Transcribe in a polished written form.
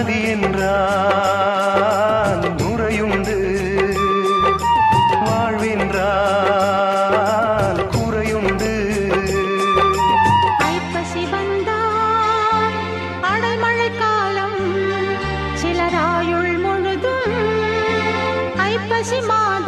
நதி என்றால் நுரையுண்டு, வாழ்வென்றால் குறையுண்டு. ஐப்பசி வந்தால் அடைமழை காலம், சிலராயுள் முழுதும் ஐப்பசி மாதம்